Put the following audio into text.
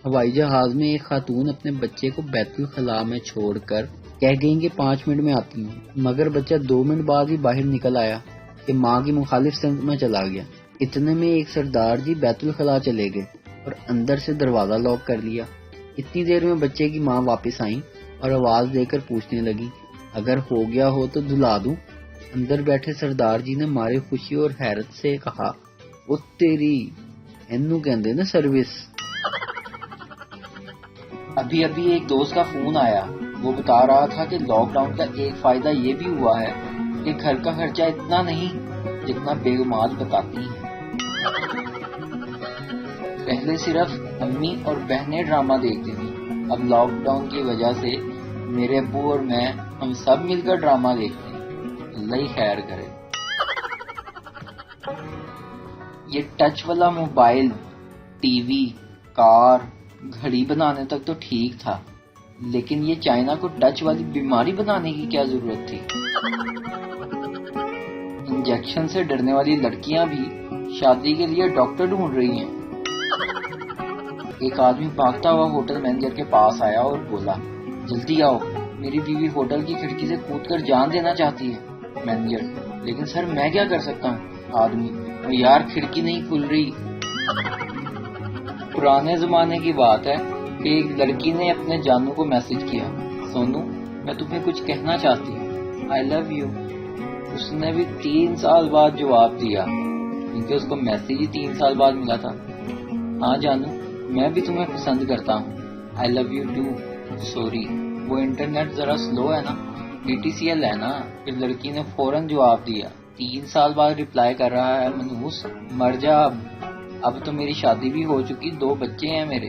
ہوائی جہاز میں ایک خاتون اپنے بچے کو بیت الخلاء میں چھوڑ کر کہہ گئیں کہ 5 منٹ میں آتی ہوں، مگر بچہ 2 منٹ بعد ہی باہر نکل آیا کہ ماں کی مخالف سمت میں چلا گیا۔ اتنے میں ایک سردار جی بیت الخلاء چلے گئے اور اندر سے دروازہ لاک کر لیا۔ اتنی دیر میں بچے کی ماں واپس آئیں اور آواز دے کر پوچھنے لگی، اگر ہو گیا ہو تو دھلا دوں؟ اندر بیٹھے سردار جی نے مارے خوشی اور حیرت سے کہا، وہ تیری اینو کہندے نا سروس۔ ابھی ایک دوست کا فون آیا، وہ بتا رہا تھا کہ لاک ڈاؤن کا ایک فائدہ یہ بھی ہوا ہے کہ گھر کا خرچہ اتنا نہیں جتنا بیگمات بتاتی ہیں۔ پہلے صرف امی اور بہنیں ڈرامہ دیکھتی تھیں، اب لاک ڈاؤن کی وجہ سے میرے ابو اور میں ہم سب مل کر ڈرامہ دیکھتے ہیں۔ اللہ ہی خیر کرے۔ یہ ٹچ والا موبائل، ٹی وی، کار، گھڑی بنانے تک تو ٹھیک تھا، لیکن یہ چائنا کو ٹچ والی بیماری بنانے کی کیا ضرورت تھی؟ انجیکشن سے ڈرنے والی لڑکیاں بھی شادی کے لیے ڈاکٹر ڈھونڈ رہی ہیں۔ ایک آدمی بھاگتا ہوا ہوٹل مینیجر کے پاس آیا اور بولا، جلدی آؤ، میری بیوی ہوٹل کی کھڑکی سے کود کر جان دینا چاہتی ہے۔ مینیجر، لیکن سر میں کیا کر سکتا ہوں؟ آدمی، یار کھڑکی نہیں کھل رہی۔ پرانے زمانے کی بات ہے کہ ایک لڑکی نے اپنے جانو کو میسج کیا، سونو میں تمہیں کچھ کہنا چاہتی ہوں، آئی لو یو۔ اس نے بھی 3 سال بعد جواب دیا، کیونکہ اس کو میسج ہی 3 سال بعد ملا تھا، ہاں جانو میں بھی تمہیں پسند کرتا ہوں، آئی لو یو ٹو، سوری وہ انٹرنیٹ ذرا سلو ہے نا، DTCL ہے نا۔ پھر لڑکی نے فوراً جواب دیا، 3 سال بعد رپلائی کر رہا ہے منوس، مر جا اب تو میری شادی بھی ہو چکی، 2 بچے ہیں میرے۔